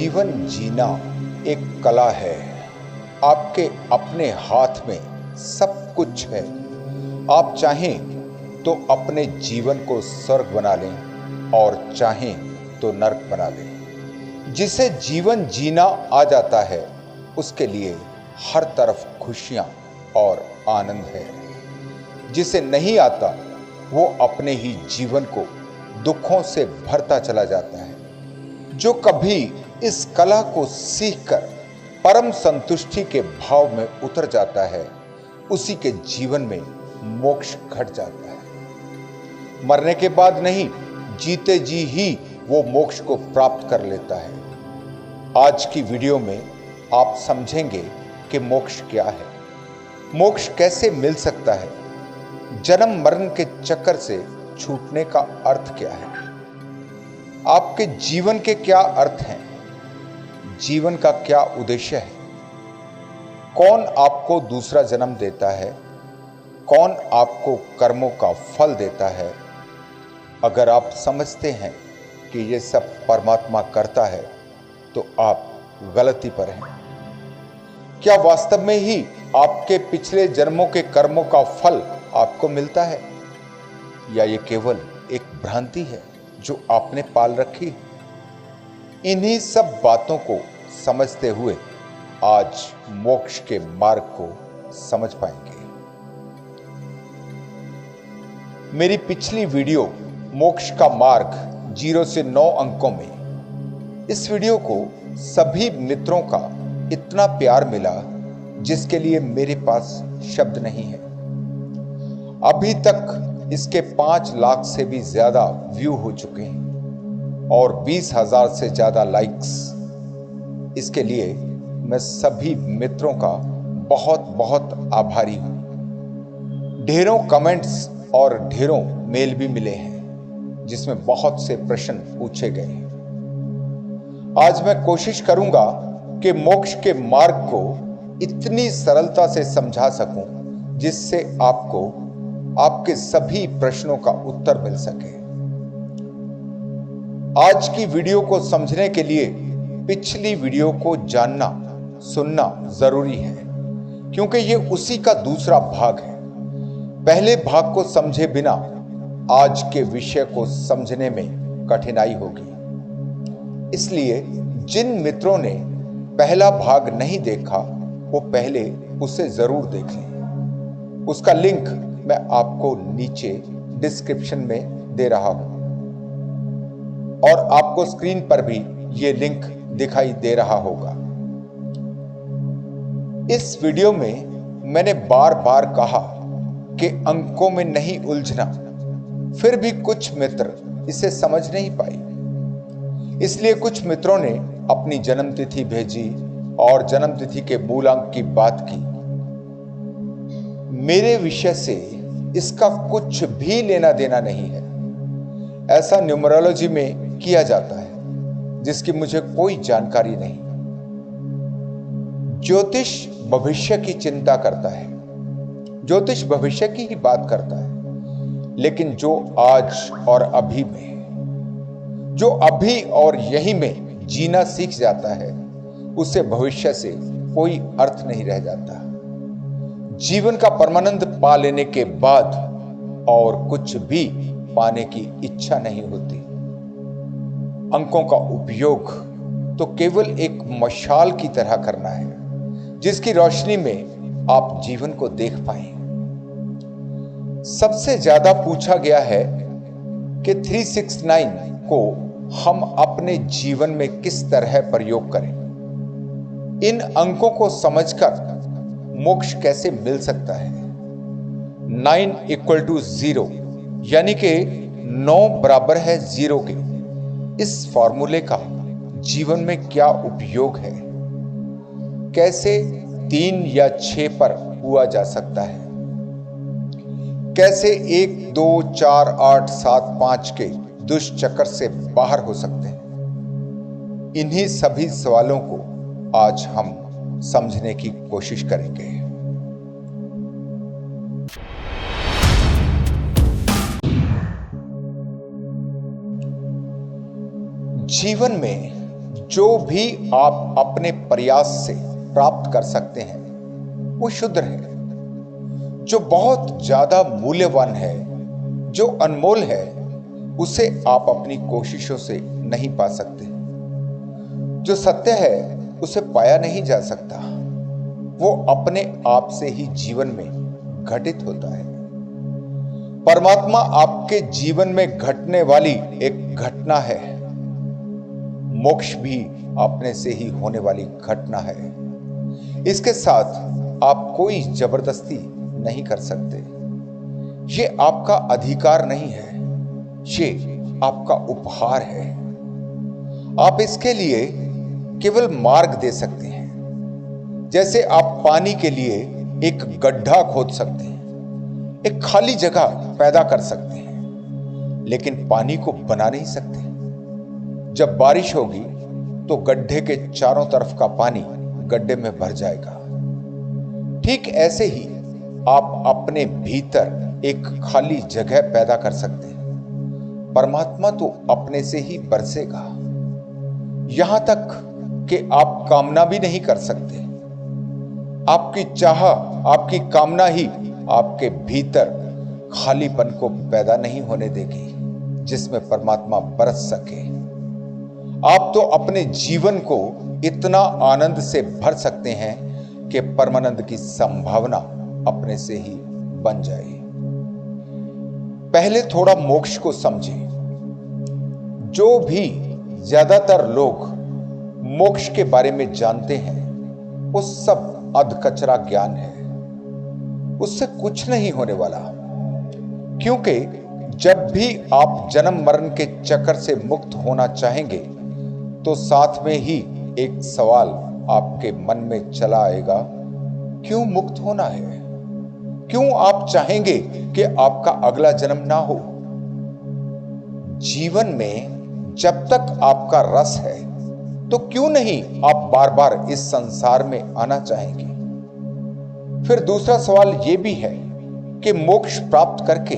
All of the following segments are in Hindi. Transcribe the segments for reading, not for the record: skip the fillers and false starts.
जीवन जीना एक कला है। आपके अपने हाथ में सब कुछ है। आप चाहें तो अपने जीवन को स्वर्ग बना लें और चाहें तो नर्क बना लें। जिसे जीवन जीना आ जाता है उसके लिए हर तरफ खुशियां और आनंद है। जिसे नहीं आता वो अपने ही जीवन को दुखों से भरता चला जाता है। जो कभी इस कला को सीखकर परम संतुष्टि के भाव में उतर जाता है उसी के जीवन में मोक्ष घट जाता है। मरने के बाद नहीं, जीते जी ही वो मोक्ष को प्राप्त कर लेता है। आज की वीडियो में आप समझेंगे कि मोक्ष क्या है, मोक्ष कैसे मिल सकता है, जन्म मरण के चक्कर से छूटने का अर्थ क्या है, आपके जीवन के क्या अर्थ हैं, जीवन का क्या उद्देश्य है, कौन आपको दूसरा जन्म देता है, कौन आपको कर्मों का फल देता है। अगर आप समझते हैं कि ये सब परमात्मा करता है तो आप गलती पर हैं। क्या वास्तव में ही आपके पिछले जन्मों के कर्मों का फल आपको मिलता है, या ये केवल एक भ्रांति है जो आपने पाल रखी? इन्हीं सब बातों को समझते हुए आज मोक्ष के मार्ग को समझ पाएंगे। मेरी पिछली वीडियो मोक्ष का मार्ग 0 से 9 अंकों में, इस वीडियो को सभी मित्रों का इतना प्यार मिला जिसके लिए मेरे पास शब्द नहीं है। अभी तक इसके 5 लाख से भी ज्यादा व्यू हो चुके हैं और 20,000 से ज्यादा लाइक्स। इसके लिए मैं सभी मित्रों का बहुत बहुत आभारी हूं। ढेरों कमेंट्स और ढेरों मेल भी मिले हैं जिसमें बहुत से प्रश्न पूछे गए हैं। आज मैं कोशिश करूंगा कि मोक्ष के मार्ग को इतनी सरलता से समझा सकूं जिससे आपको आपके सभी प्रश्नों का उत्तर मिल सके। आज की वीडियो को समझने के लिए पिछली वीडियो को जानना सुनना जरूरी है, क्योंकि यह उसी का दूसरा भाग है। पहले भाग को समझे बिना आज के विषय को समझने में कठिनाई होगी। इसलिए जिन मित्रों ने पहला भाग नहीं देखा वो पहले उसे जरूर देख लें। उसका लिंक मैं आपको नीचे डिस्क्रिप्शन में दे रहा हूं और आपको स्क्रीन पर भी यह लिंक दिखाई दे रहा होगा। इस वीडियो में मैंने बार बार कहा कि अंकों में नहीं उलझना, फिर भी कुछ मित्र इसे समझ नहीं पाए। इसलिए कुछ मित्रों ने अपनी जन्मतिथि भेजी और जन्मतिथि के मूलांक की बात की। मेरे विषय से इसका कुछ भी लेना देना नहीं है। ऐसा न्यूमरोलॉजी में किया जाता है जिसकी मुझे कोई जानकारी नहीं। ज्योतिष भविष्य की चिंता करता है, ज्योतिष भविष्य की ही बात करता है, लेकिन जो आज और अभी में, जो अभी और यही में जीना सीख जाता है उसे भविष्य से कोई अर्थ नहीं रह जाता। जीवन का परमानंद पा लेने के बाद और कुछ भी पाने की इच्छा नहीं होती। अंकों का उपयोग तो केवल एक मशाल की तरह करना है जिसकी रोशनी में आप जीवन को देख पाएं। सबसे ज्यादा पूछा गया है कि 369 को हम अपने जीवन में किस तरह प्रयोग करें। इन अंकों को समझकर मोक्ष कैसे मिल सकता है। 9 = 0 यानी कि 9 बराबर है 0 के। इस फॉर्मूले का जीवन में क्या उपयोग है, कैसे 3 या 6 पर हुआ जा सकता है, कैसे 1 2 4 8 7 5 के दुष्चक्र से बाहर हो सकते हैं। इन्हीं सभी सवालों को आज हम समझने की कोशिश करेंगे। जीवन में जो भी आप अपने प्रयास से प्राप्त कर सकते हैं वो शुद्र है। जो बहुत ज्यादा मूल्यवान है, जो अनमोल है, उसे आप अपनी कोशिशों से नहीं पा सकते। जो सत्य है उसे पाया नहीं जा सकता, वो अपने आप से ही जीवन में घटित होता है। परमात्मा आपके जीवन में घटने वाली एक घटना है। मोक्ष भी अपने से ही होने वाली घटना है। इसके साथ आप कोई जबरदस्ती नहीं कर सकते। ये आपका अधिकार नहीं है, ये आपका उपहार है। आप इसके लिए केवल मार्ग दे सकते हैं। जैसे आप पानी के लिए एक गड्ढा खोद सकते हैं, एक खाली जगह पैदा कर सकते हैं, लेकिन पानी को बना नहीं सकते। जब बारिश होगी तो गड्ढे के चारों तरफ का पानी गड्ढे में भर जाएगा। ठीक ऐसे ही आप अपने भीतर एक खाली जगह पैदा कर सकते हैं। परमात्मा तो अपने से ही बरसेगा। यहां तक कि आप कामना भी नहीं कर सकते। आपकी चाह, आपकी कामना ही आपके भीतर खालीपन को पैदा नहीं होने देगी जिसमें परमात्मा बरस सके। आप तो अपने जीवन को इतना आनंद से भर सकते हैं कि परमानंद की संभावना अपने से ही बन जाए। पहले थोड़ा मोक्ष को समझें। जो भी ज्यादातर लोग मोक्ष के बारे में जानते हैं वो सब अधकचरा ज्ञान है। उससे कुछ नहीं होने वाला, क्योंकि जब भी आप जन्म मरण के चक्कर से मुक्त होना चाहेंगे तो साथ में ही एक सवाल आपके मन में चला आएगा, क्यों मुक्त होना है? क्यों आप चाहेंगे कि आपका अगला जन्म ना हो? जीवन में जब तक आपका रस है तो क्यों नहीं आप बार बार इस संसार में आना चाहेंगे? फिर दूसरा सवाल यह भी है कि मोक्ष प्राप्त करके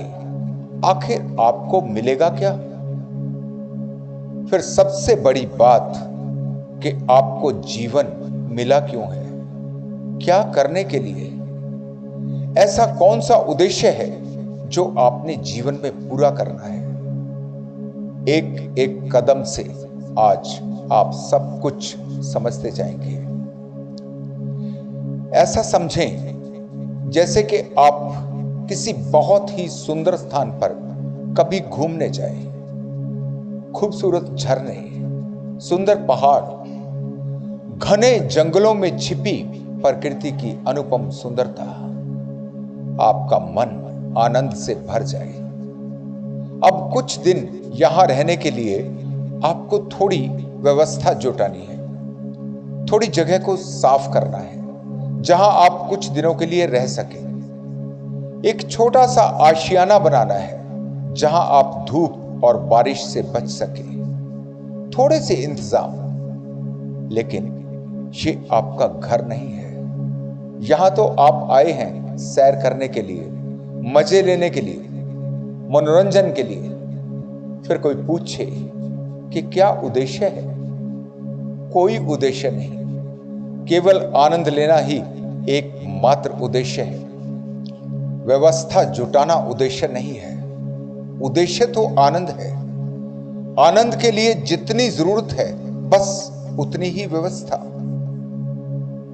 आखिर आपको मिलेगा क्या? फिर सबसे बड़ी बात कि आपको जीवन मिला क्यों है? क्या करने के लिए? ऐसा कौन सा उद्देश्य है जो आपने जीवन में पूरा करना है? एक एक कदम से आज आप सब कुछ समझते जाएंगे। ऐसा समझें जैसे कि आप किसी बहुत ही सुंदर स्थान पर कभी घूमने जाएं। खूबसूरत झरने, सुंदर पहाड़, घने जंगलों में छिपी प्रकृति की अनुपम सुंदरता, आपका मन आनंद से भर जाए। अब कुछ दिन यहां रहने के लिए आपको थोड़ी व्यवस्था जुटानी है, थोड़ी जगह को साफ करना है जहां आप कुछ दिनों के लिए रह सकें। एक छोटा सा आशियाना बनाना है जहां आप धूप और बारिश से बच सके। थोड़े से इंतजाम, लेकिन ये आपका घर नहीं है। यहां तो आप आए हैं सैर करने के लिए, मजे लेने के लिए, मनोरंजन के लिए। फिर कोई पूछे कि क्या उद्देश्य है? कोई उद्देश्य नहीं, केवल आनंद लेना ही एकमात्र उद्देश्य है। व्यवस्था जुटाना उद्देश्य नहीं है। उद्देश्य तो आनंद है। आनंद के लिए जितनी जरूरत है बस उतनी ही व्यवस्था।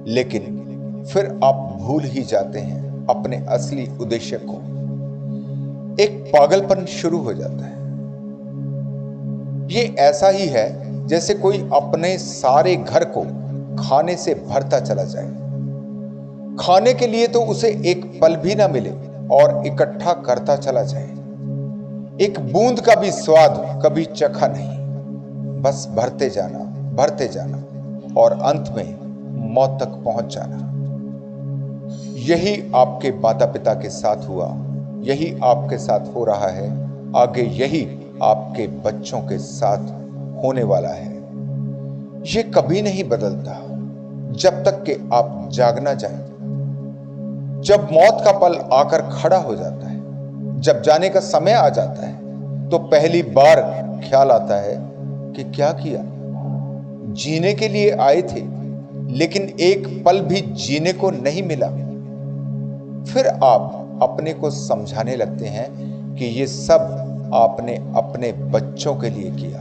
लेकिन फिर आप भूल ही जाते हैं अपने असली उद्देश्य को। एक पागलपन शुरू हो जाता है। ये ऐसा ही है जैसे कोई अपने सारे घर को खाने से भरता चला जाए। खाने के लिए तो उसे एक पल भी ना मिले और इकट्ठा करता चला जाए। एक बूंद का भी स्वाद कभी चखा नहीं, बस भरते जाना और अंत में मौत तक पहुंच जाना। यही आपके माता पिता के साथ हुआ, यही आपके साथ हो रहा है, आगे यही आपके बच्चों के साथ होने वाला है। ये कभी नहीं बदलता जब तक कि आप जाग ना जाएं। जब मौत का पल आकर खड़ा हो जाता है, जब जाने का समय आ जाता है, तो पहली बार ख्याल आता है कि क्या किया। जीने के लिए आए थे, लेकिन एक पल भी जीने को नहीं मिला। फिर आप अपने को समझाने लगते हैं कि ये सब आपने अपने बच्चों के लिए किया।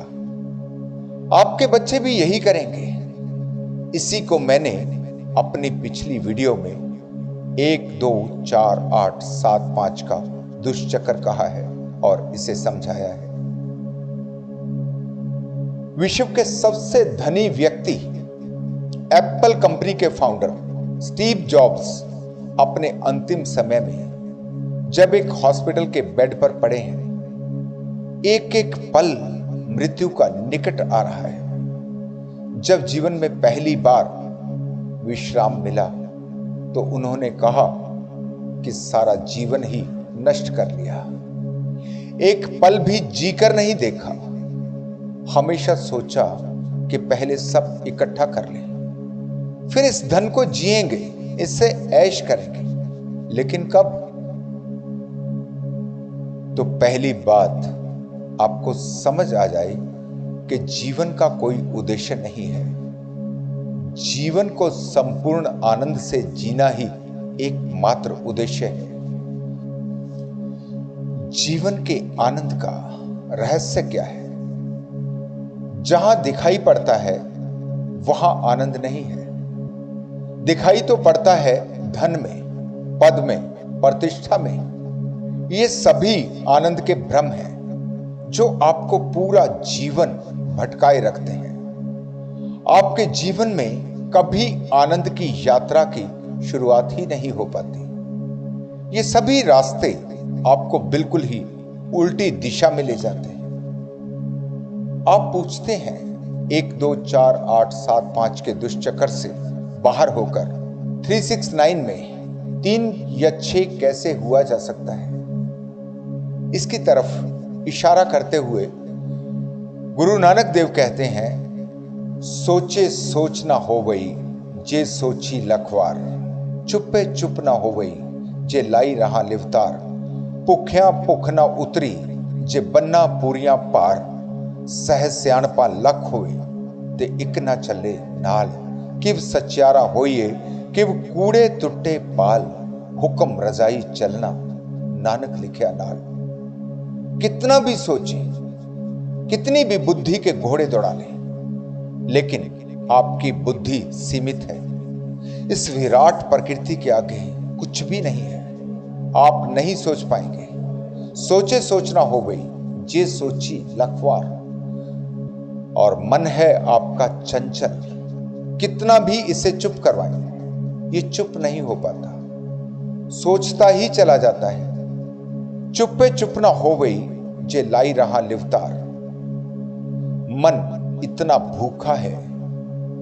आपके बच्चे भी यही करेंगे। इसी को मैंने अपनी पिछली वीडियो में 1 2 4 8 7 5 का दुष्चक्र कहा है और इसे समझाया है। विश्व के सबसे धनी व्यक्ति, एप्पल कंपनी के फाउंडर स्टीव जॉब्स अपने अंतिम समय में जब एक हॉस्पिटल के बेड पर पड़े हैं, एक एक पल मृत्यु का निकट आ रहा है। जब जीवन में पहली बार विश्राम मिला तो उन्होंने कहा कि सारा जीवन ही नष्ट कर लिया, एक पल भी जीकर नहीं देखा। हमेशा सोचा कि पहले सब इकट्ठा कर लें, फिर इस धन को जिएंगे, इससे ऐश करेंगे। लेकिन कब? तो पहली बात आपको समझ आ जाए कि जीवन का कोई उद्देश्य नहीं है। जीवन को संपूर्ण आनंद से जीना ही एकमात्र उद्देश्य है। जीवन के आनंद का रहस्य क्या है? जहां दिखाई पड़ता है वहां आनंद नहीं है। दिखाई तो पड़ता है धन में, पद में, प्रतिष्ठा में। ये सभी आनंद के भ्रम हैं जो आपको पूरा जीवन भटकाए रखते हैं। आपके जीवन में कभी आनंद की यात्रा की शुरुआत ही नहीं हो पाती। ये सभी रास्ते आपको बिल्कुल ही उल्टी दिशा में ले जाते हैं। आप पूछते हैं 1 2 4 8 7 5 के दुष्चक्र से बाहर होकर 369 में 3 या 6 कैसे हुआ जा सकता है? इसकी तरफ इशारा करते हुए गुरु नानक देव कहते हैं, सोचे सोच ना हो गई जे सोची लखवार, चुपे चुप ना हो गई जे लाई रहा लिवतार, भुख्या भुख ना उतरी जे बन्ना पूरियां पार, सह सियाणपा लख होए ते इक ना चले नाल, किव सच्चारा होइए किव कूड़े टुट्टे पाल, हुक्म रजाई चलना नानक लिखया नाल। कितना भी सोचे, कितनी भी बुद्धि के घोड़े दौड़ा लें, लेकिन आपकी बुद्धि सीमित है। इस विराट प्रकृति के आगे कुछ भी नहीं है। आप नहीं सोच पाएंगे। सोचे सोचना हो गई जे सोची लखवार। और मन है आपका चंचल, कितना भी इसे चुप करवाएं, ये चुप नहीं हो पाता, सोचता ही चला जाता है। चुप्पे चुप ना हो गई जे लाई रहा लिवतार। मन इतना भूखा है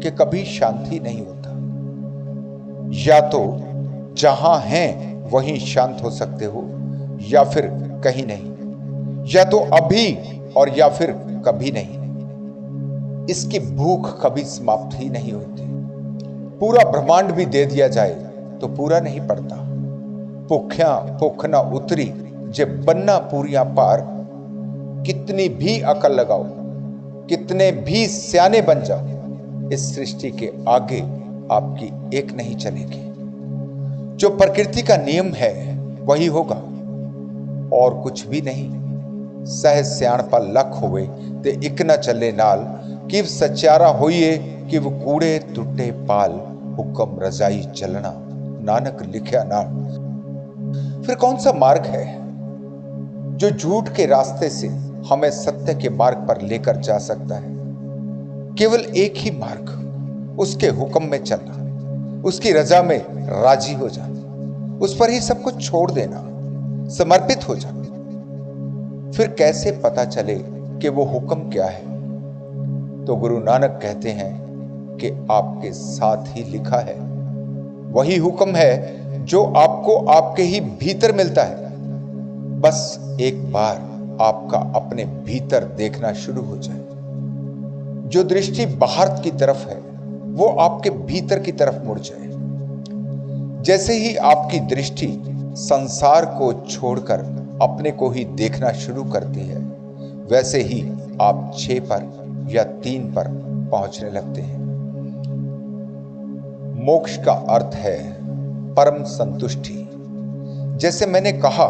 कि कभी शांति नहीं होता। या तो जहां हैं वहीं शांत हो सकते हो, या फिर कहीं नहीं, या तो अभी और या फिर कभी नहीं। इसकी भूख कभी समाप्त ही नहीं होती। पूरा ब्रह्मांड भी दे दिया जाए तो पूरा नहीं पड़ता। भुख्या भुख ना उतरी जे बन्ना पूरियां पार। कितनी भी अकल लगाओ, कितने भी सियाने बन जाओ, इस सृष्टि के आगे आपकी एक नहीं चलेगी। जो प्रकृति का नियम है वही होगा और कुछ भी नहीं। सह सियाणपा लख होवे ते इक न चले नाल, किव सच्चारा होइए किव कूड़े टुट्टे पाल, हुक्म रजाई चलना नानक लिखया नाल। फिर कौन सा मार्ग है जो झूठ के रास्ते से हमें सत्य के मार्ग पर लेकर जा सकता है? केवल एक ही मार्ग, उसके हुक्म में चलना, उसकी रजा में राजी हो जाना, उस पर ही सब कुछ छोड़ देना, समर्पित हो जाना। फिर कैसे पता चले कि वो हुक्म क्या है? तो गुरु नानक कहते हैं कि आपके साथ ही लिखा है। वही हुक्म है जो आपको आपके ही भीतर मिलता है। बस एक बार आपका अपने भीतर देखना शुरू हो जाए। जो दृष्टि बाहर की तरफ है वो आपके भीतर की तरफ मुड़ जाए। जैसे ही आपकी दृष्टि संसार को छोड़कर अपने को ही देखना शुरू करती है, वैसे ही आप 6 पर या 3 पर पहुंचने लगते हैं। मोक्ष का अर्थ है परम संतुष्टि। जैसे मैंने कहा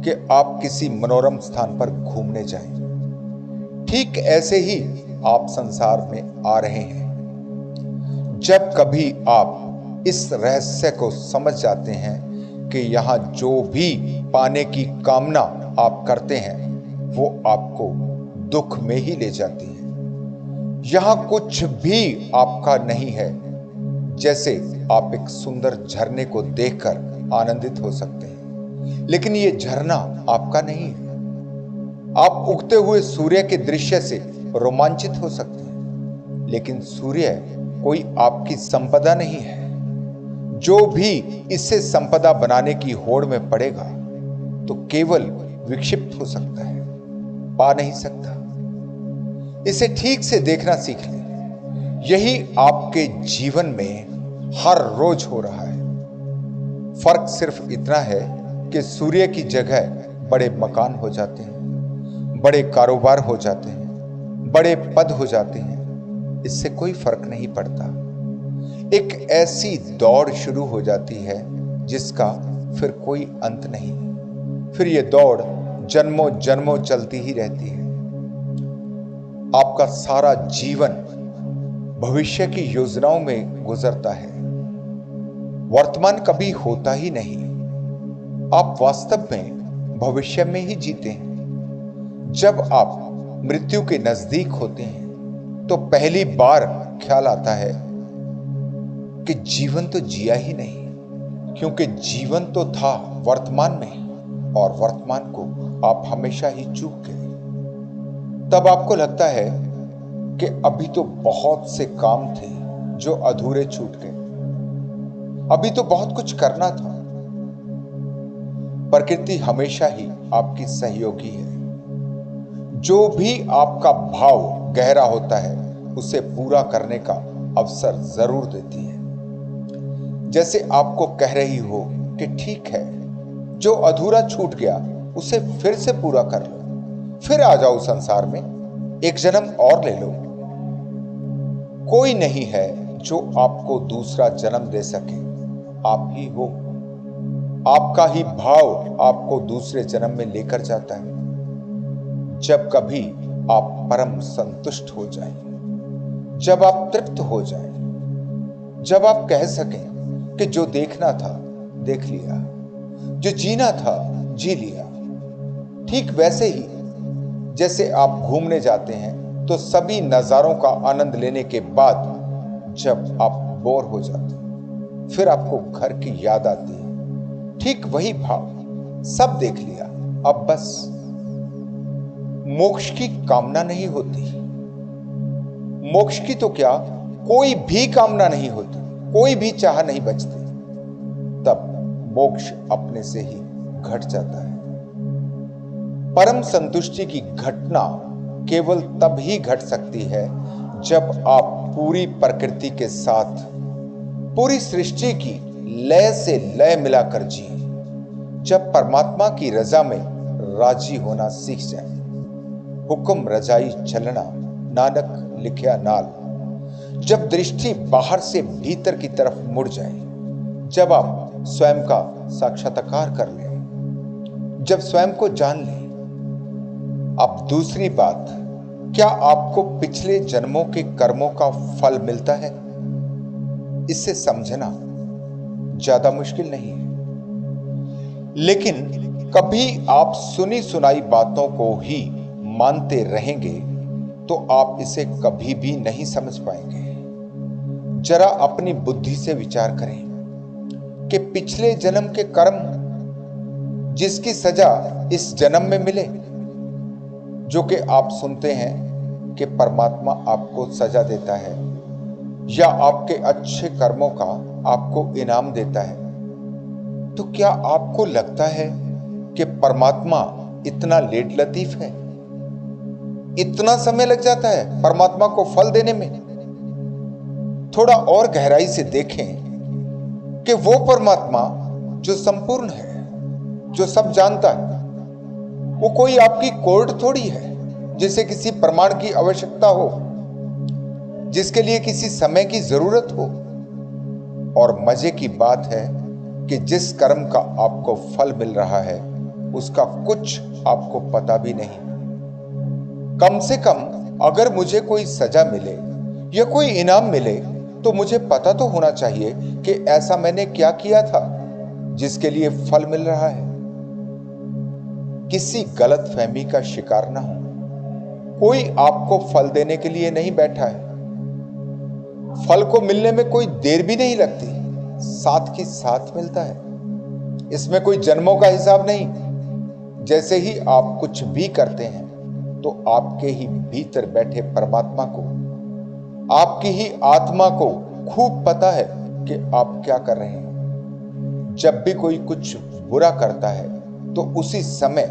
कि आप किसी मनोरम स्थान पर घूमने जाएं, ठीक ऐसे ही आप संसार में आ रहे हैं। जब कभी आप इस रहस्य को समझ जाते हैं कि यहां जो भी पाने की कामना आप करते हैं वो आपको दुख में ही ले जाती है। यहां कुछ भी आपका नहीं है। जैसे आप एक सुंदर झरने को देखकर आनंदित हो सकते हैं, लेकिन ये झरना आपका नहीं है। आप उगते हुए सूर्य के दृश्य से रोमांचित हो सकते हैं, लेकिन सूर्य कोई आपकी संपदा नहीं है। जो भी इससे संपदा बनाने की होड़ में पड़ेगा तो केवल विक्षिप्त हो सकता है, पा नहीं सकता। इसे ठीक से देखना सीख लें। यही आपके जीवन में हर रोज हो रहा है। फर्क सिर्फ इतना है कि सूर्य की जगह बड़े मकान हो जाते हैं, बड़े कारोबार हो जाते हैं, बड़े पद हो जाते हैं। इससे कोई फर्क नहीं पड़ता। एक ऐसी दौड़ शुरू हो जाती है जिसका फिर कोई अंत नहीं। फिर ये दौड़ जन्मों जन्मों चलती ही रहती है। आपका सारा जीवन भविष्य की योजनाओं में गुजरता है। वर्तमान कभी होता ही नहीं। आप वास्तव में भविष्य में ही जीते हैं। जब आप मृत्यु के नजदीक होते हैं तो पहली बार ख्याल आता है कि जीवन तो जिया ही नहीं, क्योंकि जीवन तो था वर्तमान में और वर्तमान को आप हमेशा ही चूक गए। तब आपको लगता है कि अभी तो बहुत से काम थे जो अधूरे छूट गए, अभी तो बहुत कुछ करना था। प्रकृति हमेशा ही आपकी सहयोगी है। जो भी आपका भाव गहरा होता है उसे पूरा करने का अवसर जरूर देती है। जैसे आपको कह रही हो कि ठीक है, जो अधूरा छूट गया उसे फिर से पूरा कर लो, फिर आ जाओ संसार में, एक जन्म और ले लो। कोई नहीं है जो आपको दूसरा जन्म दे सके, आप ही हो। आपका ही भाव आपको दूसरे जन्म में लेकर जाता है। जब कभी आप परम संतुष्ट हो जाएं, जब आप तृप्त हो जाएं, जब आप कह सकें कि जो देखना था देख लिया, जो जीना था जी लिया। ठीक वैसे ही जैसे आप घूमने जाते हैं तो सभी नजारों का आनंद लेने के बाद जब आप बोर हो जाते हैं फिर आपको घर की याद आती है। ठीक वही भाव, सब देख लिया, अब बस मोक्ष की कामना नहीं होती। मोक्ष की तो क्या, कोई भी कामना नहीं होती, कोई भी चाह नहीं बचती। तब मोक्ष अपने से ही घट जाता है। परम संतुष्टि की घटना केवल तब ही घट सकती है जब आप पूरी प्रकृति के साथ, पूरी सृष्टि की लय से लय मिलाकर जिए। जब परमात्मा की रजा में राजी होना सीख जाए। हुक्म रजाई चलना, नानक लिखया नाल। जब दृष्टि बाहर से भीतर की तरफ मुड़ जाए, जब आप स्वयं का साक्षात्कार कर लें, जब स्वयं को जान लें। अब दूसरी बात, क्या आपको पिछले जन्मों के कर्मों का फल मिलता है? इसे समझना ज्यादा मुश्किल नहीं है, लेकिन कभी आप सुनी सुनाई बातों को ही मानते रहेंगे तो आप इसे कभी भी नहीं समझ पाएंगे। जरा अपनी बुद्धि से विचार करें कि पिछले जन्म के कर्म जिसकी सजा इस जन्म में मिले, जो कि आप सुनते हैं कि परमात्मा आपको सजा देता है या आपके अच्छे कर्मों का आपको इनाम देता है, तो क्या आपको लगता है कि परमात्मा इतना लेट लतीफ है? इतना समय लग जाता है परमात्मा को फल देने में? थोड़ा और गहराई से देखें कि वो परमात्मा जो संपूर्ण है, जो सब जानता है, वो कोई आपकी कोर्ट थोड़ी है जिसे किसी प्रमाण की आवश्यकता हो। जिसके लिए किसी समय की जरूरत हो। और मजे की बात है कि जिस कर्म का आपको फल मिल रहा है उसका कुछ आपको पता भी नहीं। कम से कम अगर मुझे कोई सजा मिले या कोई इनाम मिले तो मुझे पता तो होना चाहिए कि ऐसा मैंने क्या किया था जिसके लिए फल मिल रहा है। किसी गलतफहमी का शिकार ना हो। कोई आपको फल देने के लिए नहीं बैठा है। फल को मिलने में कोई देर भी नहीं लगती, साथ ही साथ मिलता है। इसमें कोई जन्मों का हिसाब नहीं। जैसे ही आप कुछ भी करते हैं तो आपके ही भीतर बैठे परमात्मा को, आपकी ही आत्मा को खूब पता है कि आप क्या कर रहे हैं। जब भी कोई कुछ बुरा करता है तो उसी समय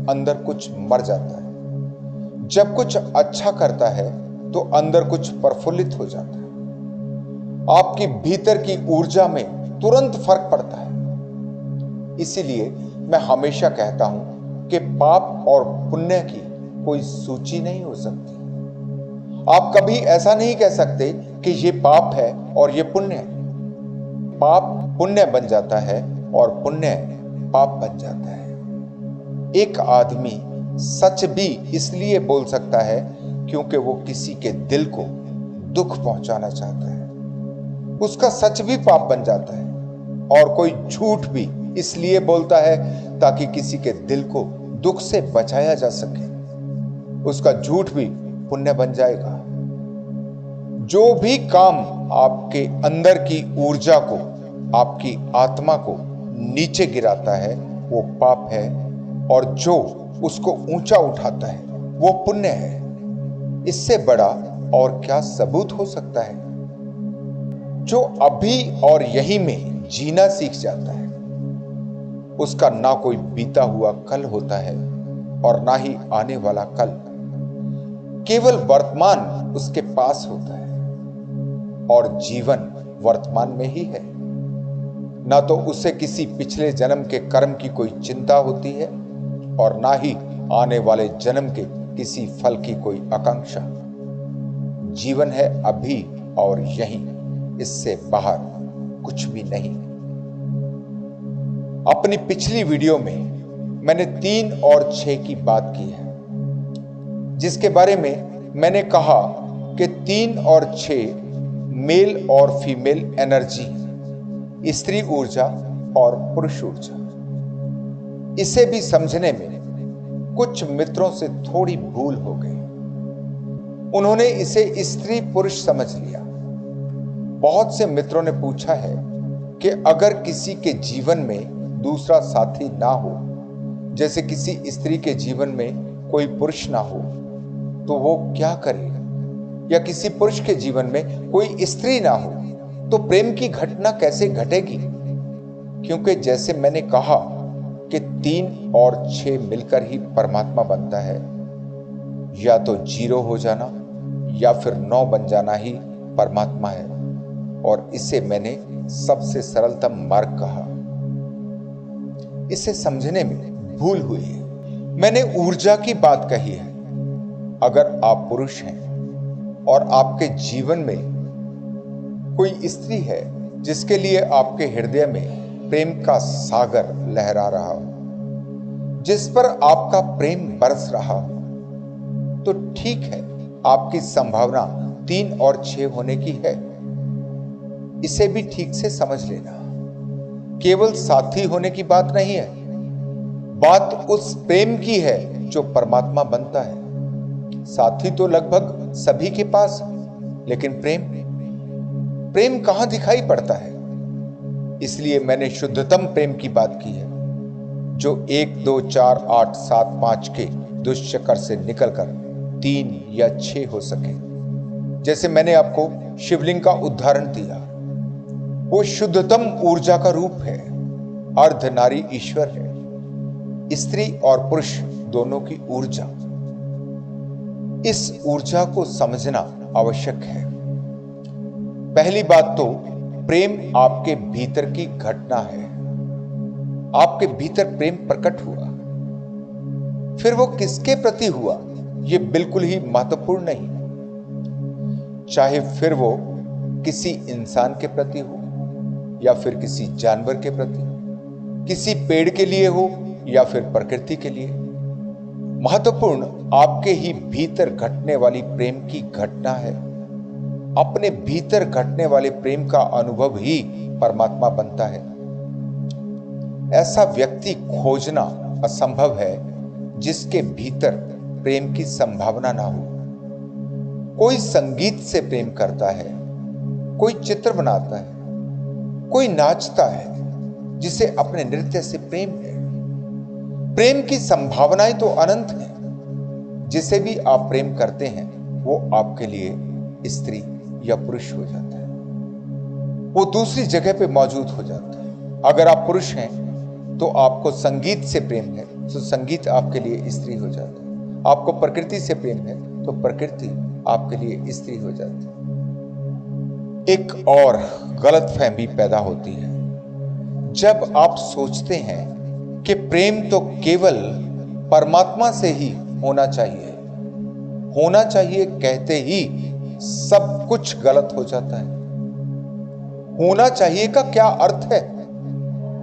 अंदर कुछ मर जाता है। जब कुछ अच्छा करता है तो अंदर कुछ प्रफुल्लित हो जाता है। आपकी भीतर की ऊर्जा में तुरंत फर्क पड़ता है। इसीलिए मैं हमेशा कहता हूं कि पाप और पुण्य की कोई सूची नहीं हो सकती। आप कभी ऐसा नहीं कह सकते कि ये पाप है और ये पुण्य है। पाप पुण्य बन जाता है और पुण्य पाप बन जाता है। एक आदमी सच भी इसलिए बोल सकता है क्योंकि वो किसी के दिल को दुख पहुंचाना चाहता है, उसका सच भी पाप बन जाता है। और कोई झूठ भी इसलिए बोलता है ताकि किसी के दिल को दुख से बचाया जा सके, उसका झूठ भी पुण्य बन जाएगा। जो भी काम आपके अंदर की ऊर्जा को, आपकी आत्मा को नीचे गिराता है वो पाप है, और जो उसको ऊंचा उठाता है वो पुण्य है। इससे बड़ा और क्या सबूत हो सकता है। जो अभी और यहीं में जीना सीख जाता है उसका ना कोई बीता हुआ कल होता है और ना ही आने वाला कल। केवल वर्तमान उसके पास होता है और जीवन वर्तमान में ही है। ना तो उसे किसी पिछले जन्म के कर्म की कोई चिंता होती है और ना ही आने वाले जन्म के किसी फल की कोई आकांक्षा। जीवन है अभी और यहीं, इससे बाहर कुछ भी नहीं। अपनी पिछली वीडियो में मैंने 3 और 6 की बात की है, जिसके बारे में मैंने कहा कि 3 और 6 मेल और फीमेल एनर्जी, स्त्री ऊर्जा और पुरुष ऊर्जा। इसे भी समझने में कुछ मित्रों से थोड़ी भूल हो गई। उन्होंने इसे स्त्री पुरुष समझ लिया। बहुत से मित्रों ने पूछा है कि अगर किसी के जीवन में दूसरा साथी ना हो, जैसे किसी स्त्री के जीवन में कोई पुरुष ना हो, तो वो क्या करे? या किसी पुरुष के जीवन में कोई स्त्री ना हो तो प्रेम की घटना कैसे घटेगी? क्योंकि जैसे मैंने कहा कि 3 और 6 मिलकर ही परमात्मा बनता है। या तो 0 हो जाना या फिर 9 बन जाना ही परमात्मा है। और इसे मैंने सबसे सरलतम मार्ग कहा। इसे समझने में भूल हुई है। मैंने ऊर्जा की बात कही है। अगर आप पुरुष हैं और आपके जीवन में कोई स्त्री है जिसके लिए आपके हृदय में प्रेम का सागर लहरा रहा हो, जिस पर आपका प्रेम बरस रहा हो, तो ठीक है, आपकी संभावना 3 और 6 होने की है। इसे भी ठीक से समझ लेना। केवल साथी होने की बात नहीं है, बात उस प्रेम की है जो परमात्मा बनता है। साथी तो लगभग सभी के पास, लेकिन प्रेम कहां दिखाई पड़ता है? इसलिए मैंने शुद्धतम प्रेम की बात की है, जो 1 2 4 8 7 5 के दुष्चक्र से निकलकर 3 या 6 हो सके। जैसे मैंने आपको शिवलिंग का उदाहरण दिया, वो शुद्धतम ऊर्जा का रूप है। अर्ध नारी ईश्वर है, स्त्री और पुरुष दोनों की ऊर्जा। इस ऊर्जा को समझना आवश्यक है। पहली बात तो प्रेम आपके भीतर की घटना है। आपके भीतर प्रेम प्रकट हुआ, फिर वो किसके प्रति हुआ ये बिल्कुल ही महत्वपूर्ण नहीं। चाहे फिर वो किसी इंसान के प्रति हो या फिर किसी जानवर के प्रति, किसी पेड़ के लिए हो या फिर प्रकृति के लिए। महत्वपूर्ण आपके ही भीतर घटने वाली प्रेम की घटना है। अपने भीतर घटने वाले प्रेम का अनुभव ही परमात्मा बनता है। ऐसा व्यक्ति खोजना असंभव है जिसके भीतर प्रेम की संभावना ना हो। कोई संगीत से प्रेम करता है, कोई चित्र बनाता है, कोई नाचता है जिसे अपने नृत्य से प्रेम है। प्रेम की संभावनाएं तो अनंत हैं। जिसे भी आप प्रेम करते हैं वो आपके लिए स्त्री या पुरुष हो जाता है, वो दूसरी जगह पे मौजूद हो जाता है। अगर आप पुरुष हैं तो आपको संगीत से प्रेम है तो संगीत आपके लिए स्त्री हो जाता है। आपको प्रकृति से प्रेम है तो प्रकृति आपके लिए स्त्री हो जाती है। एक और गलतफहमी पैदा होती है जब आप सोचते हैं कि प्रेम तो केवल परमात्मा से ही होना चाहिए। होना चाहिए कहते ही सब कुछ गलत हो जाता है। होना चाहिए का क्या अर्थ है?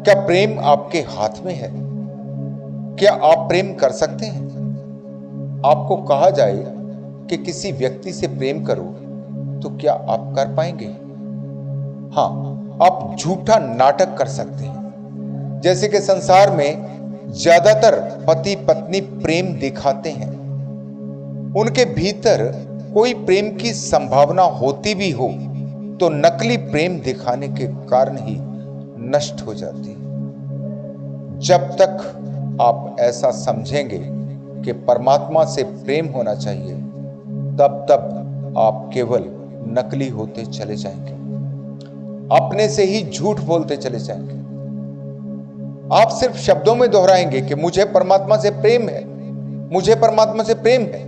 क्या प्रेम आपके हाथ में है? क्या आप प्रेम कर सकते हैं? आपको कहा जाए कि किसी व्यक्ति से प्रेम करो तो क्या आप कर पाएंगे? हां, आप झूठा नाटक कर सकते हैं। जैसे कि संसार में ज्यादातर पति पत्नी प्रेम दिखाते हैं, उनके भीतर कोई प्रेम की संभावना होती भी हो तो नकली प्रेम दिखाने के कारण ही नष्ट हो जाती है। जब तक आप ऐसा समझेंगे कि परमात्मा से प्रेम होना चाहिए, तब तक आप केवल नकली होते चले जाएंगे, अपने से ही झूठ बोलते चले जाएंगे। आप सिर्फ शब्दों में दोहराएंगे कि मुझे परमात्मा से प्रेम है, मुझे परमात्मा से प्रेम है,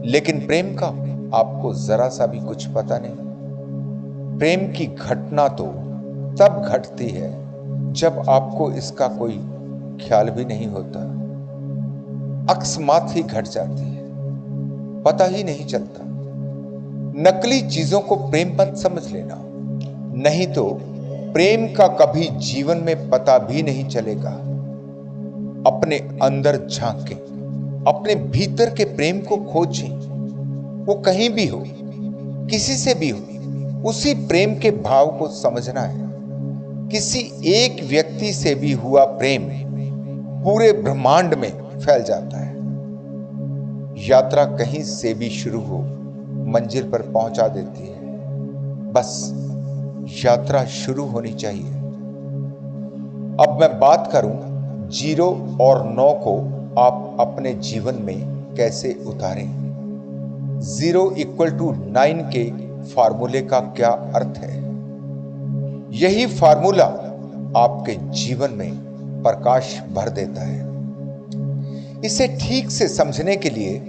लेकिन प्रेम का आपको जरा सा भी कुछ पता नहीं। प्रेम की घटना तो तब घटती है जब आपको इसका कोई ख्याल भी नहीं होता, अकस्मात ही घट जाती है, पता ही नहीं चलता। नकली चीजों को प्रेम मत समझ लेना, नहीं तो प्रेम का कभी जीवन में पता भी नहीं चलेगा। अपने अंदर झांकें, अपने भीतर के प्रेम को खोजें। वो कहीं भी हो, किसी से भी हो, उसी प्रेम के भाव को समझना है। किसी एक व्यक्ति से भी हुआ प्रेम पूरे ब्रह्मांड में फैल जाता है। यात्रा कहीं से भी शुरू हो, मंजिल पर पहुंचा देती है। बस यात्रा शुरू होनी चाहिए। अब मैं बात करूं 0 और 9 को आप अपने जीवन में कैसे उतारें। 0 = 9 के फार्मूले का क्या अर्थ है? यही फार्मूला आपके जीवन में प्रकाश भर देता है। इसे ठीक से समझने के लिए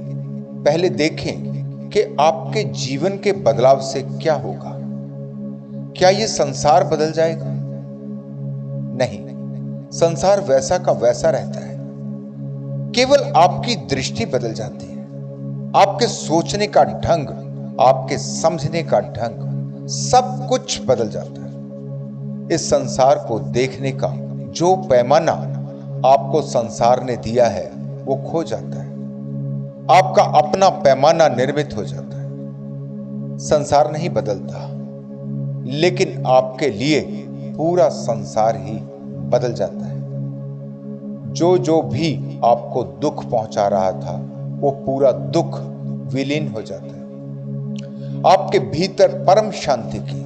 पहले देखें कि आपके जीवन के बदलाव से क्या होगा। क्या यह संसार बदल जाएगा? नहीं, संसार वैसा का वैसा रहता है। केवल आपकी दृष्टि बदल जाती है। आपके सोचने का ढंग, आपके समझने का ढंग, सब कुछ बदल जाता है। इस संसार को देखने का जो पैमाना आपको संसार ने दिया है वो खो जाता है। आपका अपना पैमाना निर्मित हो जाता है। संसार नहीं बदलता, लेकिन आपके लिए पूरा संसार ही बदल जाता है। जो भी आपको दुख पहुंचा रहा था वो पूरा दुख विलीन हो जाता है। आपके भीतर परम शांति की,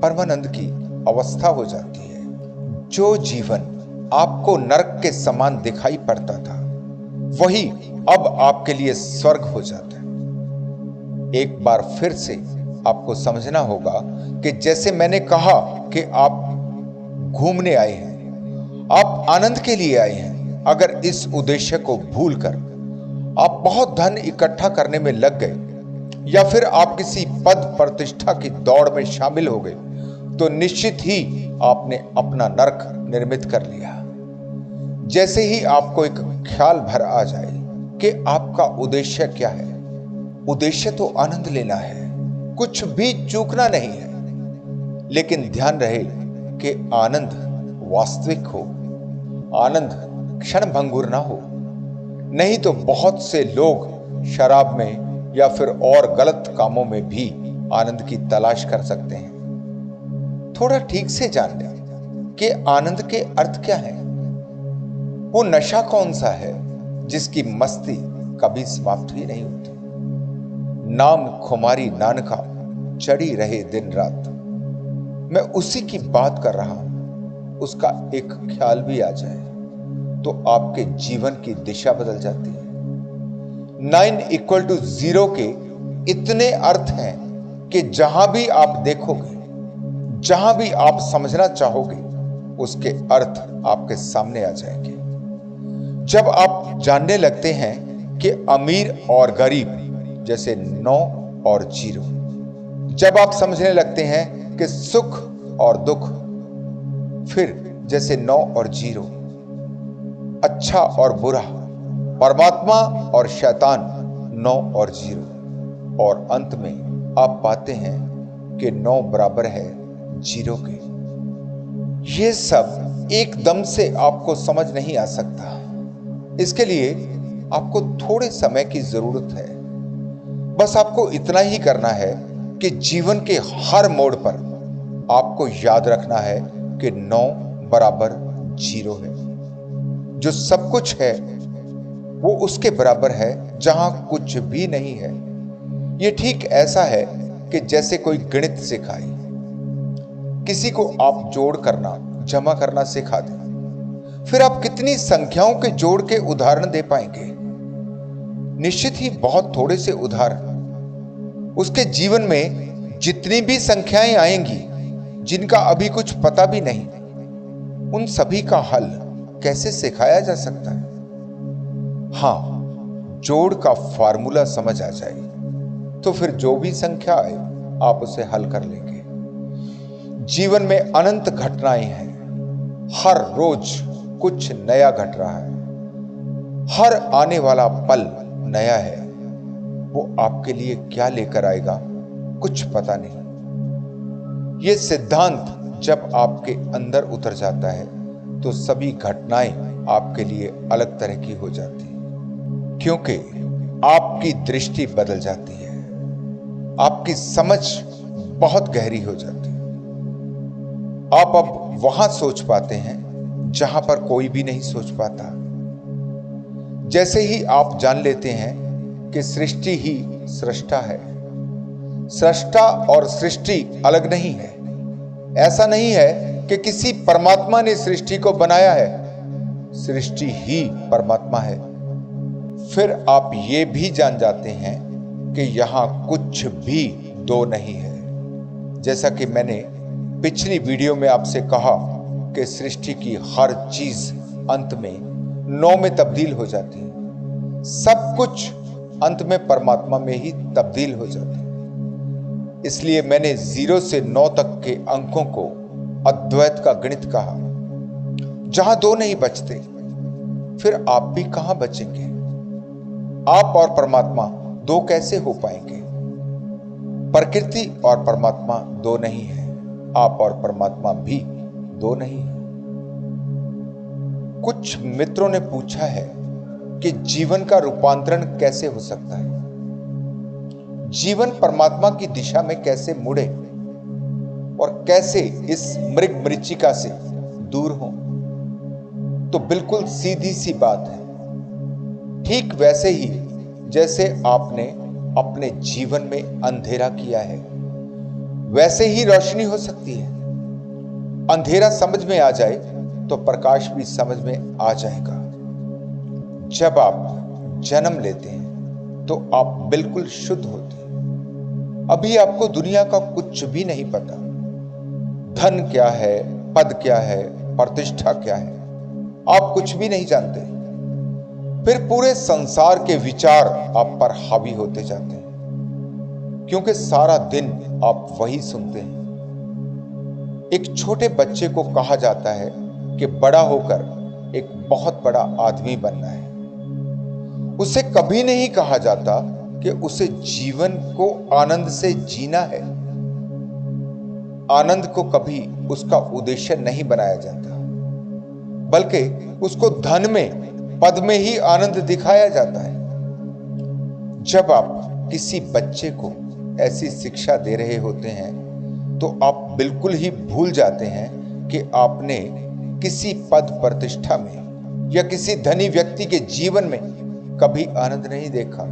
परमानंद की अवस्था हो जाती है। जो जीवन आपको नरक के समान दिखाई पड़ता था वही अब आपके लिए स्वर्ग हो जाता है। एक बार फिर से आपको समझना होगा कि जैसे मैंने कहा कि आप घूमने आए हैं, आप आनंद के लिए आए हैं। अगर इस उद्देश्य को भूलकर आप बहुत धन इकट्ठा करने में लग गए या फिर आप किसी पद प्रतिष्ठा की दौड़ में शामिल हो गए तो निश्चित ही आपने अपना नरक निर्मित कर लिया। जैसे ही आपको एक ख्याल भर आ जाए कि आपका उद्देश्य क्या है, उद्देश्य तो आनंद लेना है, कुछ भी चूकना नहीं है। लेकिन ध्यान रहे कि आनंद वास्तविक हो, आनंद क्षण भंगुर ना हो। नहीं तो बहुत से लोग शराब में या फिर और गलत कामों में भी आनंद की तलाश कर सकते हैं। थोड़ा ठीक से जान लें कि आनंद के अर्थ क्या है। वो नशा कौन सा है जिसकी मस्ती कभी समाप्त ही नहीं होती। नाम खुमारी नानका चढ़ी रहे दिन रात। मैं उसी की बात कर रहा हूं। उसका एक ख्याल भी आ जाए तो आपके जीवन की दिशा बदल जाती है। 9 = 0 के इतने अर्थ हैं कि जहां भी आप देखोगे, जहां भी आप समझना चाहोगे, उसके अर्थ आपके सामने आ जाएंगे। जब आप जानने लगते हैं कि अमीर और गरीब जैसे 9 और 0, जब आप समझने लगते हैं कि सुख और दुख फिर जैसे 9 और 0, अच्छा और बुरा, परमात्मा और शैतान 9 और 0, और अंत में आप पाते हैं कि 9 बराबर है 0 के। ये सब एकदम से आपको समझ नहीं आ सकता। इसके लिए आपको थोड़े समय की जरूरत है। बस आपको इतना ही करना है कि जीवन के हर मोड़ पर आपको याद रखना है कि 9 बराबर 0 है। जो सब कुछ है वो उसके बराबर है जहां कुछ भी नहीं है। ये ठीक ऐसा है कि जैसे कोई गणित सिखाए। किसी को आप जोड़ करना, जमा करना सिखा दें, फिर आप कितनी संख्याओं के जोड़ के उदाहरण दे पाएंगे? निश्चित ही बहुत थोड़े से उदाहरण। उसके जीवन में जितनी भी संख्याएं आएंगी जिनका अभी कुछ पता भी नहीं, उन सभी का हल कैसे सिखाया जा सकता है? हां, जोड़ का फार्मूला समझ आ जाए तो फिर जो भी संख्या आए आप उसे हल कर लेंगे। जीवन में अनंत घटनाएं हैं। हर रोज कुछ नया घट रहा है। हर आने वाला पल नया है। वो आपके लिए क्या लेकर आएगा कुछ पता नहीं। ये सिद्धांत जब आपके अंदर उतर जाता है तो सभी घटनाएं आपके लिए अलग तरह की हो जाती हैं, क्योंकि आपकी दृष्टि बदल जाती है। आपकी समझ बहुत गहरी हो जाती है। आप अब वहां सोच पाते हैं जहां पर कोई भी नहीं सोच पाता। जैसे ही आप जान लेते हैं कि सृष्टि ही सृष्टा है। सृष्टा और सृष्टि अलग नहीं है। ऐसा नहीं है कि किसी परमात्मा ने सृष्टि को बनाया है। सृष्टि ही परमात्मा है। फिर आप ये भी जान जाते हैं कि यहां कुछ भी दो नहीं है। जैसा कि मैंने पिछली वीडियो में आपसे कहा कि सृष्टि की हर चीज अंत में 9 में तब्दील हो जाती है। सब कुछ अंत में परमात्मा में ही तब्दील हो जाती है। इसलिए मैंने 0 से 9 तक के अंकों को अद्वैत का गणित कहा। जहां 2 नहीं बचते, फिर आप भी कहां बचेंगे? आप और परमात्मा 2 कैसे हो पाएंगे? प्रकृति और परमात्मा 2 नहीं है। आप और परमात्मा भी 2 नहीं है। कुछ मित्रों ने पूछा है कि जीवन का रूपांतरण कैसे हो सकता है? जीवन परमात्मा की दिशा में कैसे मुड़े और कैसे इस मृग मरीचिका से दूर हो? तो बिल्कुल सीधी सी बात है। ठीक वैसे ही जैसे आपने अपने जीवन में अंधेरा किया है, वैसे ही रोशनी हो सकती है। अंधेरा समझ में आ जाए तो प्रकाश भी समझ में आ जाएगा। जब आप जन्म लेते हैं तो आप बिल्कुल शुद्ध होते हैं। अभी आपको दुनिया का कुछ भी नहीं पता। धन क्या है, पद क्या है, प्रतिष्ठा क्या है, आप कुछ भी नहीं जानते। फिर पूरे संसार के विचार आप पर हावी होते जाते हैं, क्योंकि सारा दिन आप वही सुनते हैं। एक छोटे बच्चे को कहा जाता है कि बड़ा होकर एक बहुत बड़ा आदमी बनना है। उसे कभी नहीं कहा जाता कि उसे जीवन को आनंद से जीना है। आनंद को कभी उसका उद्देश्य नहीं बनाया जाता, बल्कि उसको धन में, पद में ही आनंद दिखाया जाता है। जब आप किसी बच्चे को ऐसी शिक्षा दे रहे होते हैं तो आप बिल्कुल ही भूल जाते हैं कि आपने किसी पद प्रतिष्ठा में या किसी धनी व्यक्ति के जीवन में कभी आनंद नहीं देखा।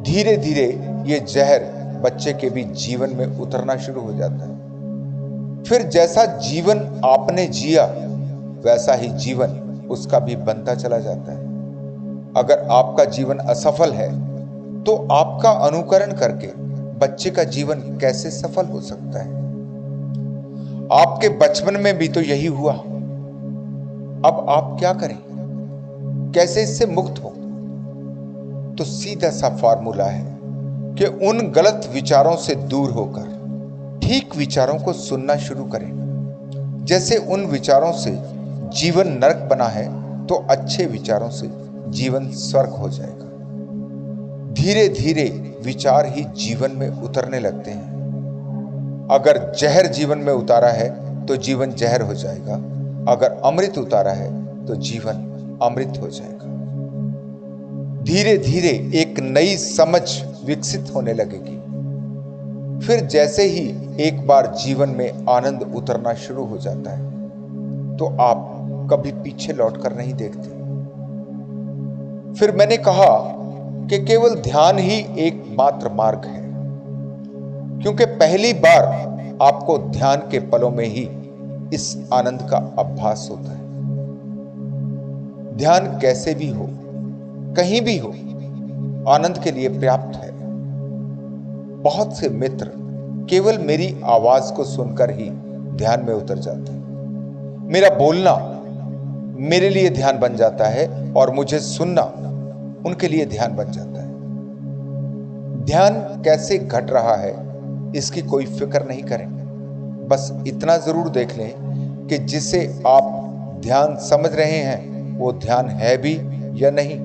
धीरे धीरे ये जहर बच्चे के भी जीवन में उतरना शुरू हो जाता है। फिर जैसा जीवन आपने जिया वैसा ही जीवन उसका भी बनता चला जाता है। अगर आपका जीवन असफल है तो आपका अनुकरण करके बच्चे का जीवन कैसे सफल हो सकता है? आपके बचपन में भी तो यही हुआ। अब आप क्या करें? कैसे इससे मुक्त हो? तो सीधा सा फॉर्मूला है कि उन गलत विचारों से दूर होकर ठीक विचारों को सुनना शुरू करें। जैसे उन विचारों से जीवन नरक बना है तो अच्छे विचारों से जीवन स्वर्ग हो जाएगा। धीरे धीरे विचार ही जीवन में उतरने लगते हैं। अगर जहर जीवन में उतारा है तो जीवन जहर हो जाएगा, अगर अमृत उतारा है तो जीवन अमृत हो जाएगा। धीरे धीरे एक नई समझ विकसित होने लगेगी। फिर जैसे ही एक बार जीवन में आनंद उतरना शुरू हो जाता है तो आप कभी पीछे लौटकर नहीं देखते। फिर मैंने कहा कि केवल ध्यान ही एकमात्र मार्ग है, क्योंकि पहली बार आपको ध्यान के पलों में ही इस आनंद का आभास होता है। ध्यान कैसे भी हो, कहीं भी हो, आनंद के लिए पर्याप्त है। बहुत से मित्र केवल मेरी आवाज को सुनकर ही ध्यान में उतर जाते हैं। मेरा बोलना मेरे लिए ध्यान बन जाता है और मुझे सुनना उनके लिए ध्यान बन जाता है। ध्यान कैसे घट रहा है इसकी कोई फिक्र नहीं करें। बस इतना जरूर देख लें कि जिसे आप ध्यान समझ रहे हैं वो ध्यान है भी या नहीं।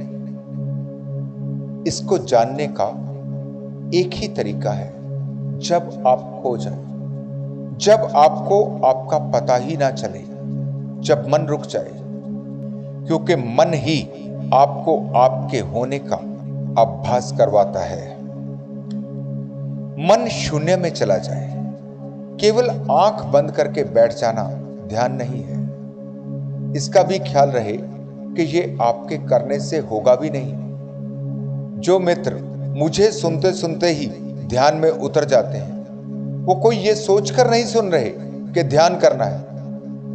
इसको जानने का एक ही तरीका है, जब आप खो जाएं, जब आपको आपका पता ही ना चले, जब मन रुक जाए, क्योंकि मन ही आपको आपके होने का आभास करवाता है। मन शून्य में चला जाए, केवल आंख बंद करके बैठ जाना ध्यान नहीं है। इसका भी ख्याल रहे कि ये आपके करने से होगा भी नहीं। जो मित्र मुझे सुनते सुनते ही ध्यान में उतर जाते हैं वो कोई ये सोचकर नहीं सुन रहे कि ध्यान करना है,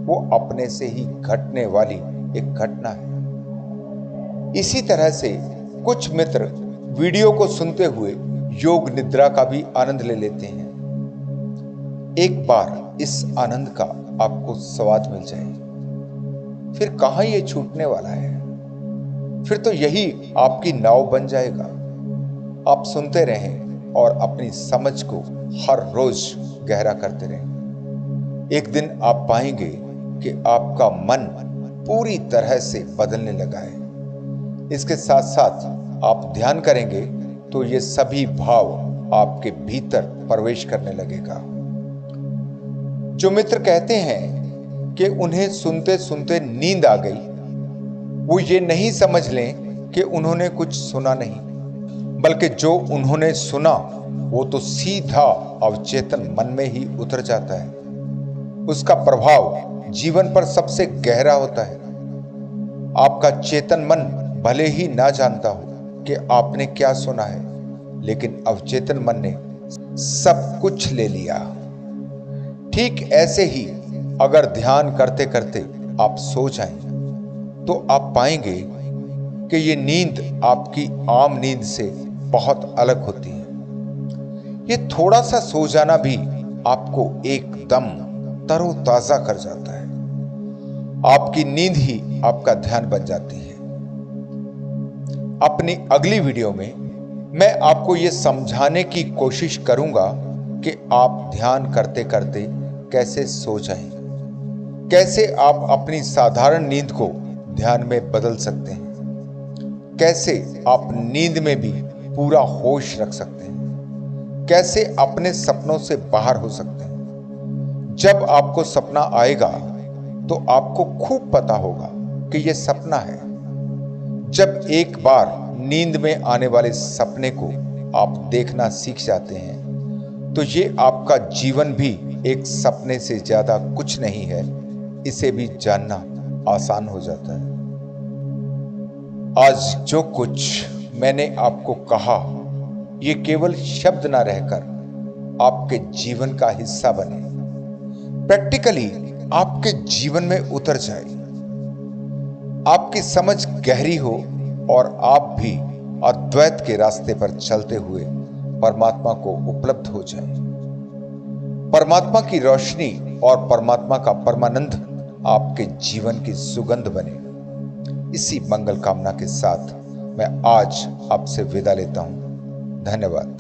वो अपने से ही घटने वाली एक घटना है। इसी तरह से कुछ मित्र वीडियो को सुनते हुए योग निद्रा का भी आनंद ले लेते हैं। एक बार इस आनंद का आपको स्वाद मिल जाए फिर कहां ये छूटने वाला है। फिर तो यही आपकी नाव बन जाएगा। आप सुनते रहें और अपनी समझ को हर रोज गहरा करते रहें। एक दिन आप पाएंगे कि आपका मन पूरी तरह से बदलने लगा है। इसके साथ साथ आप ध्यान करेंगे तो ये सभी भाव आपके भीतर प्रवेश करने लगेगा। जो मित्र कहते हैं कि उन्हें सुनते सुनते नींद आ गई, वो ये नहीं समझ लें कि उन्होंने कुछ सुना नहीं, बल्कि जो उन्होंने सुना वो तो सीधा अवचेतन मन में ही उतर जाता है। उसका प्रभाव जीवन पर सबसे गहरा होता है। आपका चेतन मन भले ही ना जानता हो कि आपने क्या सुना है, लेकिन अवचेतन मन ने सब कुछ ले लिया। ठीक ऐसे ही अगर ध्यान करते करते आप सो जाएं, तो आप पाएंगे कि ये नींद आपकी आम नींद से बहुत अलग होती है। ये थोड़ा सा सो जाना भी आपको एकदम तरोताजा कर जाता है। आपकी नींद ही आपका ध्यान बन जाती है। अपनी अगली वीडियो में मैं आपको ये समझाने की कोशिश करूंगा कि आप ध्यान करते करते कैसे सो जाएं, कैसे आप अपनी साधारण नींद को ध्यान में बदल सकते हैं। कैसे आप नींद में भी पूरा होश रख सकते हैं, कैसे अपने सपनों से बाहर हो सकते हैं। जब आपको सपना आएगा तो आपको खूब पता होगा कि यह सपना है। जब एक बार नींद में आने वाले सपने को आप देखना सीख जाते हैं तो ये आपका जीवन भी एक सपने से ज्यादा कुछ नहीं है, इसे भी जानना आसान हो जाता है। आज जो कुछ मैंने आपको कहा ये केवल शब्द ना रहकर आपके जीवन का हिस्सा बने, प्रैक्टिकली आपके जीवन में उतर जाए, आपकी समझ गहरी हो और आप भी अद्वैत के रास्ते पर चलते हुए परमात्मा को उपलब्ध हो जाए। परमात्मा की रोशनी और परमात्मा का परमानंद आपके जीवन की सुगंध बने। इसी मंगल कामना के साथ मैं आज आपसे विदा लेता हूं। धन्यवाद।